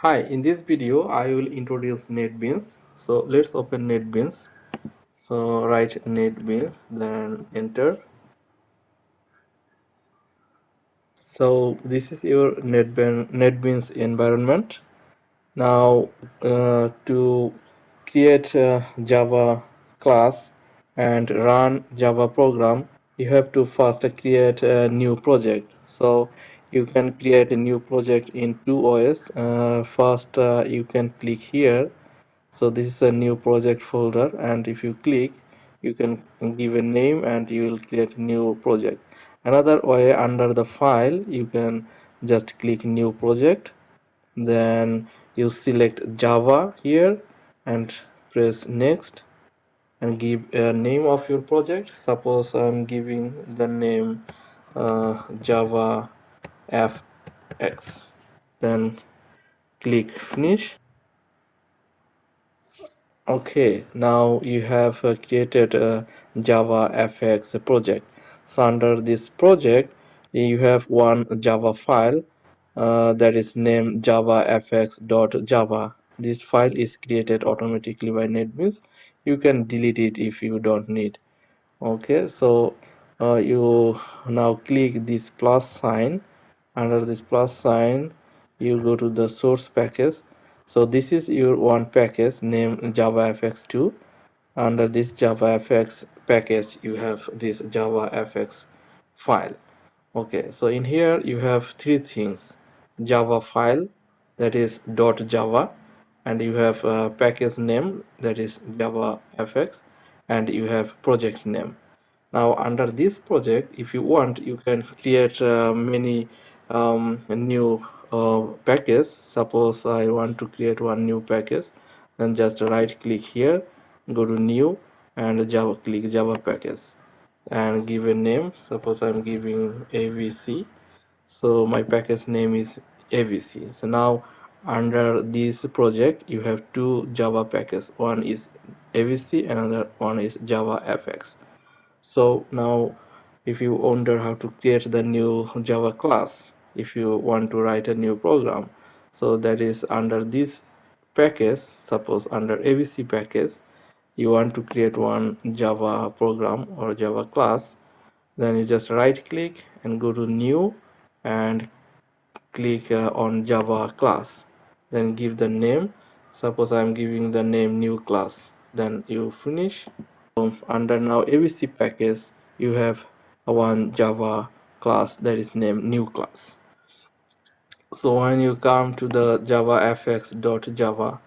Hi, in this video I will introduce NetBeans. So let's open NetBeans. So write NetBeans, then enter. So this is your NetBeans environment. Now to create a Java class and run Java program, you have to first create a new project. So you can create a new project in two ways. First, you can click here. So this is a new project folder, and if you click, you can give a name and you will create a new project. Another way, under the file, you can just click new project, then you select Java here and press next and give a name of your project. Suppose I'm giving the name Java FX, then click finish. Okay, now you have created a Java FX project. So under this project, you have one Java file that is named javafx.java. This file is created automatically by NetBeans. You can delete it if you don't need. Okay, so you now click this plus sign. Under this plus sign, you go to the source package. So this is your one package named javafx2. Under this javafx package, you have this javafx file. Okay, so in here you have three things: Java file, that is .java, and you have a package name, that is javafx, and you have project name. Now under this project, if you want, you can create many new packages. Suppose I want to create one new package, then just right click here, go to new, and Java, click Java package and give a name. Suppose I'm giving ABC. So my package name is ABC. So now under this project you have two Java packages. One is ABC, another one is Java FX. So now if you wonder how to create the new Java class, if you want to write a new program, so that is under this package. Suppose under ABC package you want to create one Java program or Java class, then you just right click and go to new and click on Java class, then give the name. Suppose I'm giving the name new class, then you finish. Under now ABC package you have one Java class that is named new class. So when you come to the javafx.java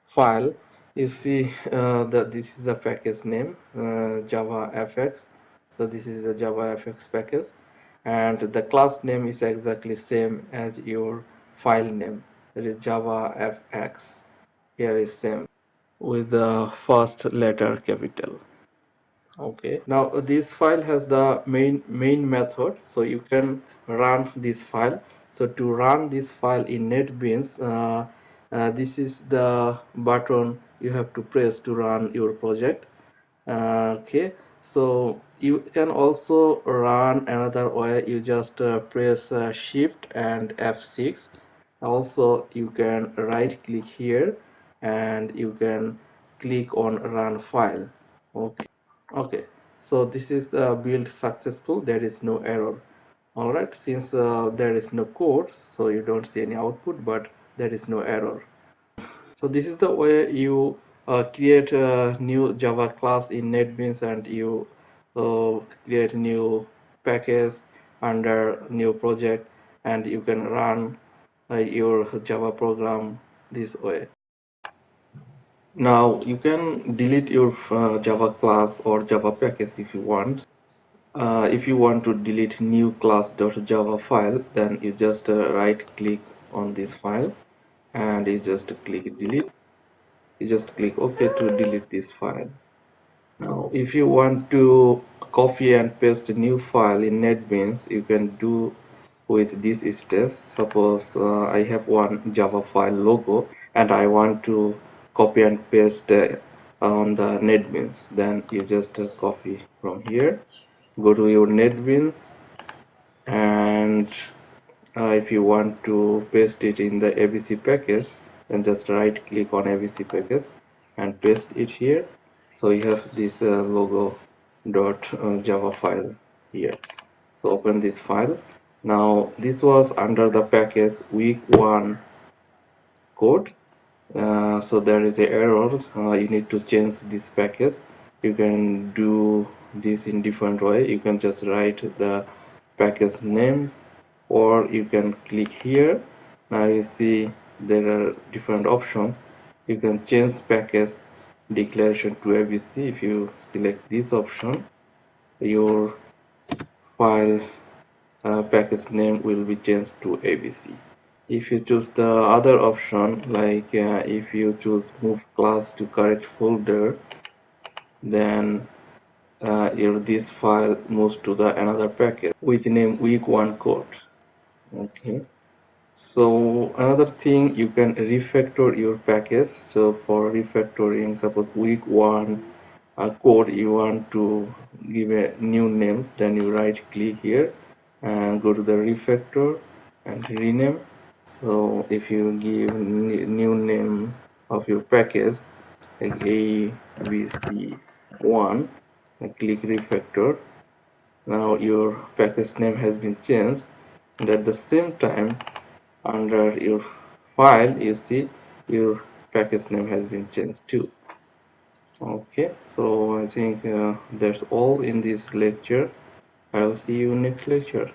file, you see that this is the package name, javafx. So this is the javafx package, and the class name is exactly same as your file name, that is javafx. Here is same with the first letter capital. Okay, now this file has the main method, so you can run this file. So to run this file in NetBeans, this is the button you have to press to run your project. Okay, so you can also run another way. You just press shift and F6. Also you can right click here and you can click on run file. Okay, so this is the build successful. There is no error. All right, since there is no code, so you don't see any output, but there is no error. So this is the way you create a new Java class in NetBeans, and you create a new package under new project, and you can run your Java program this way. Now you can delete your Java class or Java package if you want. If you want to delete new class.java file, then you just right click on this file and you just click delete. You just click OK to delete this file. Now if you want to copy and paste a new file in NetBeans, you can do with these steps. Suppose I have one Java file logo and I want to copy and paste on the NetBeans, then you just copy from here, go to your NetBeans, and if you want to paste it in the ABC package, then just right click on abc package and paste it here. So you have this logo dot java file here. So open this file. Now this was under the package week 1 code. So there is a error. You need to change this package. You can do this in different way. You can just write the package name, or you can click here. Now you see there are different options. You can change package declaration to abc. If you select this option, your file package name will be changed to abc. If you choose the other option, like if you choose move class to correct folder, then this file moves to the another package with name week 1 code. Okay. So another thing, you can refactor your package. So for refactoring, suppose week 1 code you want to give a new name, then you right click here and go to the refactor and rename. So if you give new name of your package like abc1 and click refactor, now your package name has been changed, and at the same time under your file you see your package name has been changed too. Okay, so I think that's all in this lecture. I'll see you next lecture.